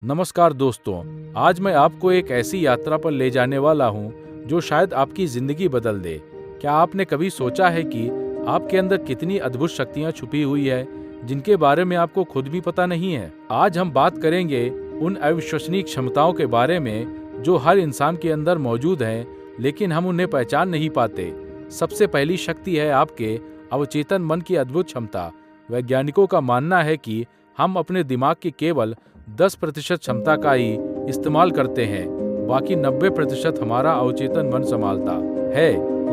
नमस्कार दोस्तों, आज मैं आपको एक ऐसी यात्रा पर ले जाने वाला हूं जो शायद आपकी जिंदगी बदल दे। क्या आपने कभी सोचा है कि आपके अंदर कितनी अद्भुत शक्तियां छुपी हुई है जिनके बारे में आपको खुद भी पता नहीं है? आज हम बात करेंगे उन अविश्वसनीय क्षमताओं के बारे में जो हर इंसान के अंदर मौजूद हैं, लेकिन हम उन्हें पहचान नहीं पाते। सबसे पहली शक्ति है आपके अवचेतन मन की अद्भुत क्षमता। वैज्ञानिकों का मानना है कि हम अपने दिमाग की केवल 10% क्षमता का ही इस्तेमाल करते हैं, बाकी 90% हमारा अवचेतन मन संभालता है।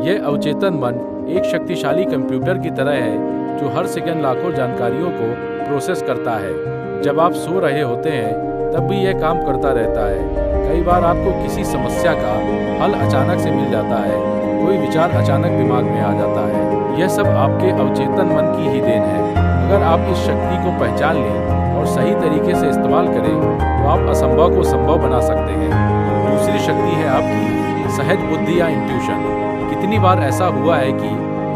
यह अवचेतन मन एक शक्तिशाली कंप्यूटर की तरह है जो हर सेकंड लाखों जानकारियों को प्रोसेस करता है। जब आप सो रहे होते हैं तब भी यह काम करता रहता है। कई बार आपको किसी समस्या का हल अचानक से मिल जाता है, कोई विचार अचानक दिमाग में आ जाता है। यह सब आपके अवचेतन मन की ही देन है। अगर आप इस शक्ति को पहचान लें और सही तरीके से इस्तेमाल करें तो आप असंभव को संभव बना सकते हैं। दूसरी शक्ति है आपकी सहज बुद्धि या इंट्यूशन। कितनी बार ऐसा हुआ है कि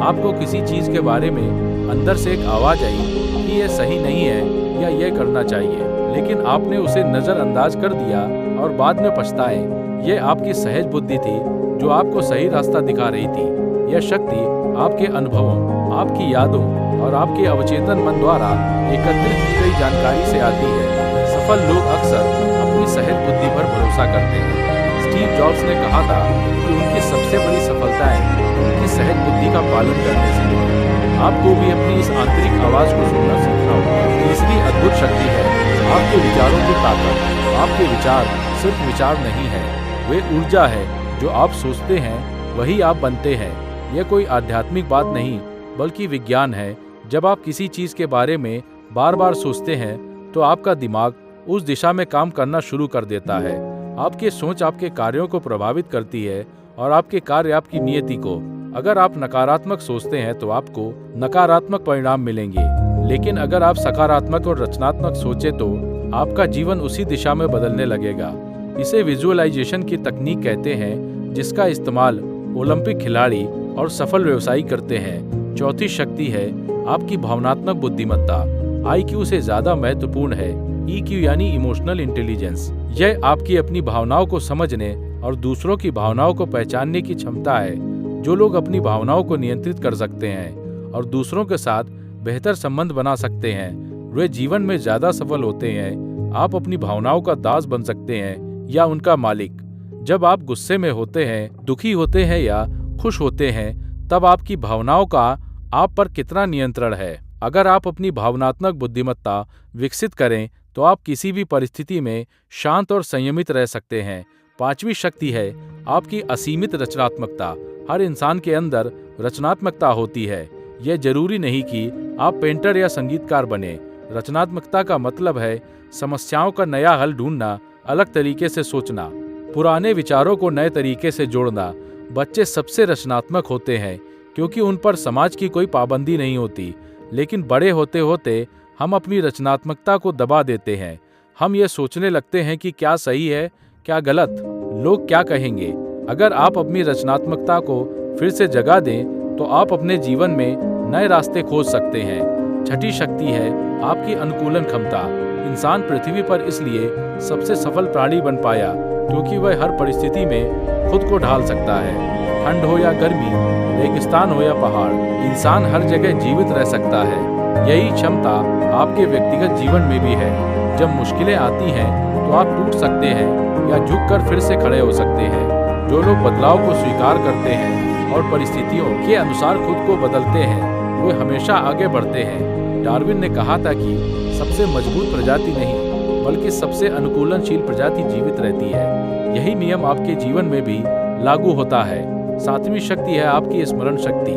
आपको किसी चीज के बारे में अंदर से एक आवाज आई कि यह सही नहीं है या यह करना चाहिए, लेकिन आपने उसे नजरअंदाज कर दिया और बाद में पछताए। यह आपकी सहज बुद्धि थी जो आपको सही रास्ता दिखा रही थी। यह शक्ति आपके अनुभवों, आपकी यादों और आपके अवचेतन मन द्वारा एकत्रित की गई जानकारी से आती है। सफल लोग अक्सर अपनी सहज बुद्धि पर भरोसा करते हैं। स्टीव जॉब्स ने कहा था कि उनकी सबसे बड़ी सफलताएं उनकी सहज बुद्धि का पालन करने से मिली। आपको भी अपनी इस आंतरिक आवाज को सुनना सीखना होगा। तीसरी अद्भुत शक्ति है आपके विचारों की ताकत। आपके विचार सिर्फ विचार नहीं है, वे ऊर्जा है। जो आप सोचते हैं वही आप बनते हैं। यह कोई आध्यात्मिक बात नहीं बल्कि विज्ञान है। जब आप किसी चीज के बारे में बार बार सोचते हैं तो आपका दिमाग उस दिशा में काम करना शुरू कर देता है। आपकी सोच आपके कार्यों को प्रभावित करती है और आपके कार्य आपकी नियति को। अगर आप नकारात्मक सोचते हैं तो आपको नकारात्मक परिणाम मिलेंगे, लेकिन अगर आप सकारात्मक और रचनात्मक सोचे तो आपका जीवन उसी दिशा में बदलने लगेगा। इसे विजुअलाइजेशन की तकनीक कहते हैं, जिसका इस्तेमाल ओलंपिक खिलाड़ी और सफल व्यवसायी करते हैं। चौथी शक्ति है आपकी भावनात्मक बुद्धिमत्ता। IQ से ज्यादा महत्वपूर्ण है EQ यानी इमोशनल इंटेलिजेंस। यह आपकी अपनी भावनाओं को समझने और दूसरों की भावनाओं को पहचानने की क्षमता है। जो लोग अपनी भावनाओं को नियंत्रित कर सकते हैं और दूसरों के साथ बेहतर संबंध बना सकते हैं, वे जीवन में ज्यादा सफल होते हैं। आप अपनी भावनाओं का दास बन सकते हैं या उनका मालिक। जब आप गुस्से में होते हैं, दुखी होते हैं या खुश होते हैं, तब आपकी भावनाओं का आप पर कितना नियंत्रण है। अगर आप अपनी भावनात्मक बुद्धिमत्ता विकसित करें तो आप किसी भी परिस्थिति में शांत और संयमित रह सकते हैं। पांचवी शक्ति है आपकी असीमित रचनात्मकता। हर इंसान के अंदर रचनात्मकता होती है। यह जरूरी नहीं कि आप पेंटर या संगीतकार बने। रचनात्मकता का मतलब है समस्याओं का नया हल ढूंढना, अलग तरीके से सोचना, पुराने विचारों को नए तरीके से जोड़ना। बच्चे सबसे रचनात्मक होते हैं क्योंकि उन पर समाज की कोई पाबंदी नहीं होती, लेकिन बड़े होते होते हम अपनी रचनात्मकता को दबा देते हैं। हम ये सोचने लगते हैं कि क्या सही है, क्या गलत, लोग क्या कहेंगे। अगर आप अपनी रचनात्मकता को फिर से जगा दें तो आप अपने जीवन में नए रास्ते खोज सकते हैं। छठी शक्ति है आपकी अनुकूलन क्षमता। इंसान पृथ्वी पर इसलिए सबसे सफल प्राणी बन पाया क्योंकि वह हर परिस्थिति में खुद को ढाल सकता है। ठंड हो या गर्मी, रेगिस्तान हो या पहाड़, इंसान हर जगह जीवित रह सकता है। यही क्षमता आपके व्यक्तिगत जीवन में भी है। जब मुश्किलें आती हैं तो आप टूट सकते हैं या झुककर फिर से खड़े हो सकते हैं। जो लोग बदलाव को स्वीकार करते हैं और परिस्थितियों के अनुसार खुद को बदलते हैं, वे हमेशा आगे बढ़ते हैं। डार्विन ने कहा था कि सबसे मजबूत प्रजाति नहीं बल्कि सबसे अनुकूलनशील प्रजाति जीवित रहती है। यही नियम आपके जीवन में भी लागू होता है। सातवीं शक्ति है आपकी स्मरण शक्ति।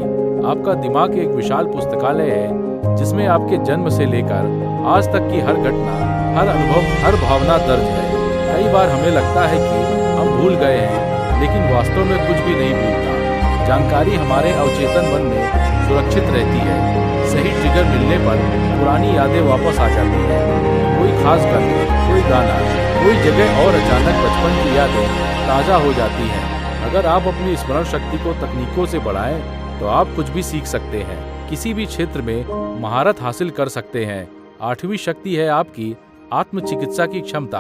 आपका दिमाग एक विशाल पुस्तकालय है जिसमें आपके जन्म से लेकर आज तक की हर घटना, हर अनुभव, हर भावना दर्ज है। कई बार हमें लगता है कि हम भूल गए हैं, लेकिन वास्तव में कुछ भी नहीं भूलता। जानकारी हमारे अवचेतन मन में सुरक्षित रहती है। सही ट्रिगर मिलने पर पुरानी यादें वापस आ जाती हैं। कोई खास गंध, कोई गाना, कोई जगह और अचानक बचपन की यादें ताज़ा हो जाती हैं। अगर आप अपनी स्मरण शक्ति को तकनीकों से बढ़ाएं तो आप कुछ भी सीख सकते हैं, किसी भी क्षेत्र में महारत हासिल कर सकते हैं। आठवीं शक्ति है आपकी आत्मचिकित्सा की क्षमता।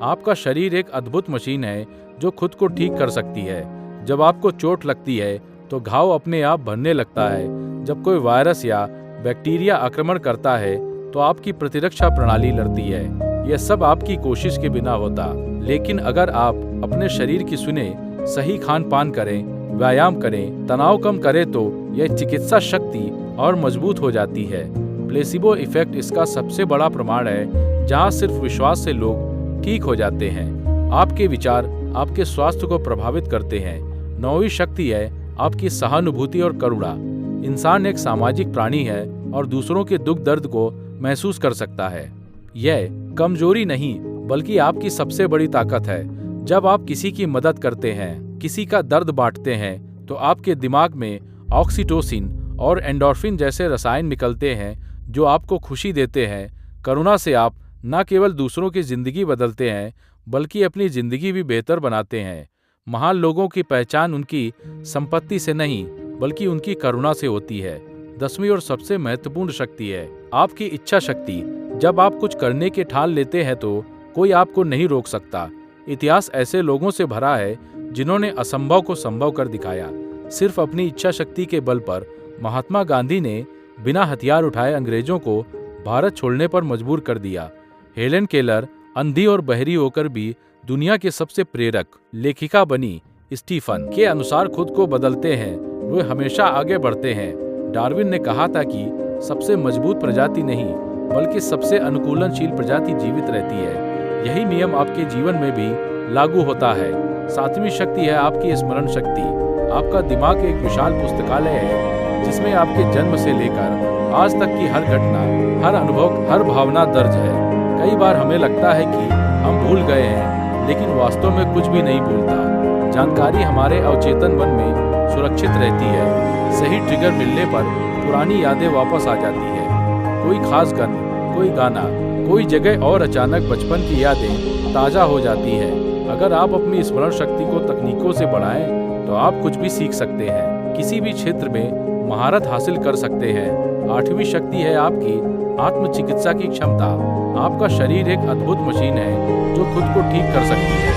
आपका शरीर एक अद्भुत मशीन है जो खुद को ठीक कर सकती है। जब आपको चोट लगती है तो घाव अपने आप भरने लगता है। जब कोई वायरस या बैक्टीरिया आक्रमण करता है तो आपकी प्रतिरक्षा प्रणाली लड़ती है। यह सब आपकी कोशिश के बिना होता। लेकिन अगर आप अपने शरीर की सुने, सही खान पान करें, व्यायाम करें, तनाव कम करें तो यह चिकित्सा शक्ति और मजबूत हो जाती है। प्लेसिबो इफेक्ट इसका सबसे बड़ा प्रमाण है, जहां सिर्फ विश्वास से लोग ठीक हो जाते हैं। आपके विचार आपके स्वास्थ्य को प्रभावित करते हैं। 9वीं शक्ति है आपकी सहानुभूति और करुणा। इंसान एक सामाजिक प्राणी है और दूसरों के दुख दर्द को महसूस कर सकता है। यह कमजोरी नहीं बल्कि आपकी सबसे बड़ी ताकत है। जब आप किसी की मदद करते हैं, किसी का दर्द बांटते हैं, तो आपके दिमाग में ऑक्सीटोसिन और एंडोर्फिन जैसे रसायन निकलते हैं जो आपको खुशी देते हैं। करुणा से आप न केवल दूसरों की जिंदगी बदलते हैं बल्कि अपनी जिंदगी भी बेहतर बनाते हैं। महान लोगों की पहचान उनकी संपत्ति से नहीं बल्कि उनकी करुणा से होती है। 10वीं और सबसे महत्वपूर्ण शक्ति है आपकी इच्छा शक्ति। जब आप कुछ करने के ठान लेते हैं तो कोई आपको नहीं रोक सकता। इतिहास ऐसे लोगों से भरा है जिन्होंने असंभव को संभव कर दिखाया। सिर्फ अपनी इच्छा शक्ति के बल पर महात्मा गांधी ने बिना हथियार उठाए अंग्रेजों को भारत छोड़ने पर मजबूर कर दिया। हेलेन केलर अंधी और बहरी होकर भी दुनिया के सबसे प्रेरक लेखिका बनी। स्टीफन के अनुसार खुद को बदलते हैं, वे हमेशा आगे बढ़ते हैं। डार्विन ने कहा था कि सबसे मजबूत प्रजाति नहीं बल्कि सबसे अनुकूलनशील प्रजाति जीवित रहती है। यही नियम आपके जीवन में भी लागू होता है। 7वीं शक्ति है आपकी स्मरण शक्ति। आपका दिमाग एक विशाल पुस्तकालय है जिसमें आपके जन्म से लेकर आज तक की हर घटना, हर अनुभव, हर भावना दर्ज है। कई बार हमें लगता है कि हम भूल गए हैं, लेकिन वास्तव में कुछ भी नहीं भूलता। जानकारी हमारे अवचेतन मन में सुरक्षित रहती है। सही ट्रिगर मिलने पर पुरानी यादें वापस आ जाती है। कोई खास गंध, कोई गाना, कोई जगह और अचानक बचपन की यादें ताज़ा हो जाती है। अगर आप अपनी स्मरण शक्ति को तकनीकों से बढ़ाएं तो आप कुछ भी सीख सकते हैं, किसी भी क्षेत्र में महारत हासिल कर सकते हैं। 8वीं शक्ति है आपकी आत्मचिकित्सा की क्षमता। आपका शरीर एक अद्भुत मशीन है जो खुद को ठीक कर सकती है।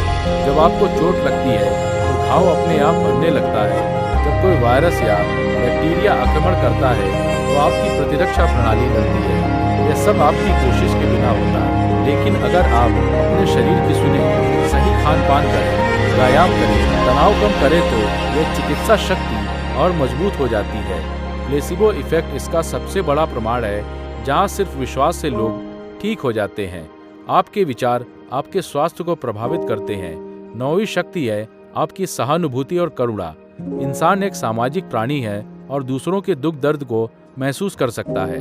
जब आपको चोट लगती है तो घाव अपने आप भरने लगता है। जब कोई वायरस या बैक्टीरिया आक्रमण करता है तो आपकी प्रतिरक्षा प्रणाली लड़ती है। यह सब आपकी कोशिश के बिना होता है। लेकिन अगर आप अपने शरीर की सुने, सही खान पान करें, व्यायाम करें, तनाव कम करें तो यह चिकित्सा शक्ति और मजबूत हो जाती है। प्लेसिबो इफेक्ट इसका सबसे बड़ा प्रमाण है, जहां सिर्फ विश्वास से लोग ठीक हो जाते हैं। आपके विचार आपके स्वास्थ्य को प्रभावित करते हैं। 9वीं शक्ति है आपकी सहानुभूति और करुणा। इंसान एक सामाजिक प्राणी है और दूसरों के दुख दर्द को महसूस कर सकता है।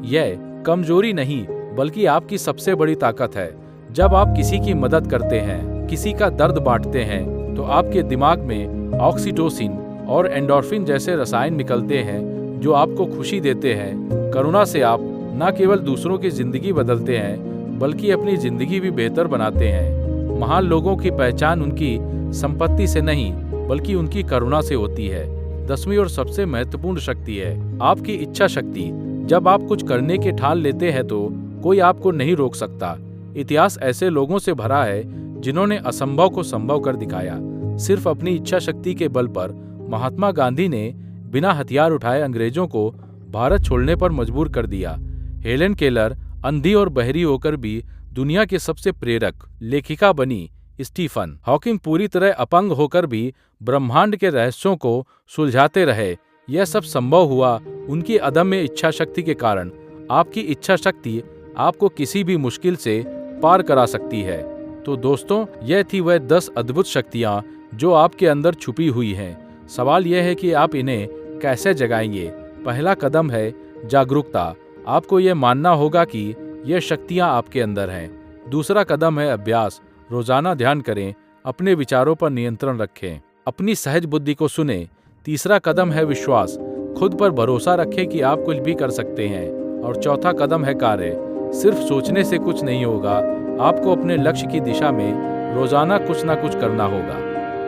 यह कमजोरी नहीं बल्कि आपकी सबसे बड़ी ताकत है। जब आप किसी की मदद करते हैं, किसी का दर्द बांटते हैं, तो आपके दिमाग में ऑक्सीटोसिन और एंडोर्फिन जैसे रसायन निकलते हैं जो आपको खुशी देते हैं। करुणा से आप न केवल दूसरों की जिंदगी बदलते हैं बल्कि अपनी जिंदगी भी बेहतर बनाते हैं। महान लोगों की पहचान उनकी संपत्ति से नहीं बल्कि उनकी करुणा से होती है। 10वीं और सबसे महत्वपूर्ण शक्ति है आपकी इच्छा शक्ति। जब आप कुछ करने के ठान लेते हैं तो कोई आपको नहीं रोक सकता। इतिहास ऐसे लोगों से भरा है जिन्होंने असंभव को संभव कर दिखाया। सिर्फ अपनी इच्छा शक्ति के बल पर महात्मा गांधी ने बिना हथियार उठाए अंग्रेजों को भारत छोड़ने पर मजबूर कर दिया। हेलेन केलर अंधी और बहरी होकर भी दुनिया के सबसे प्रेरक लेखिका बनी। स्टीफन हॉकिंग पूरी तरह अपंग होकर भी ब्रह्मांड के रहस्यों को सुलझाते रहे। यह सब संभव हुआ उनकी अदम्य इच्छा शक्ति के कारण। आपकी इच्छा शक्ति आपको किसी भी मुश्किल से पार करा सकती है। तो दोस्तों, यह थी वह 10 अद्भुत शक्तियाँ जो आपके अंदर छुपी हुई हैं। सवाल यह है कि आप इन्हें कैसे जगाएंगे। पहला कदम है जागरूकता। आपको यह मानना होगा कि यह शक्तियाँ आपके अंदर हैं। दूसरा कदम है अभ्यास। रोजाना ध्यान करें, अपने विचारों पर नियंत्रण रखें, अपनी सहज बुद्धि को सुने। तीसरा कदम है विश्वास। खुद पर भरोसा रखें कि आप कुछ भी कर सकते हैं। और चौथा कदम है कार्य। सिर्फ सोचने से कुछ नहीं होगा, आपको अपने लक्ष्य की दिशा में रोजाना कुछ ना कुछ करना होगा।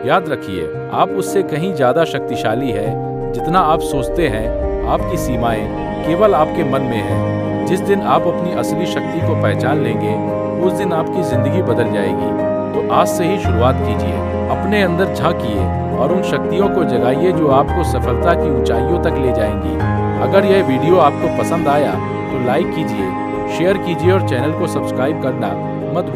याद रखिए, आप उससे कहीं ज्यादा शक्तिशाली है जितना आप सोचते हैं। आपकी सीमाएं केवल आपके मन में है। जिस दिन आप अपनी असली शक्ति को पहचान लेंगे, उस दिन आपकी जिंदगी बदल जाएगी। तो आज से ही शुरुआत कीजिए। अपने अंदर झांकिए और उन शक्तियों को जगाइए जो आपको सफलता की ऊंचाइयों तक ले जाएंगी। अगर यह वीडियो आपको पसंद आया तो लाइक कीजिए, शेयर कीजिए और चैनल को सब्सक्राइब करना मत भूलिए।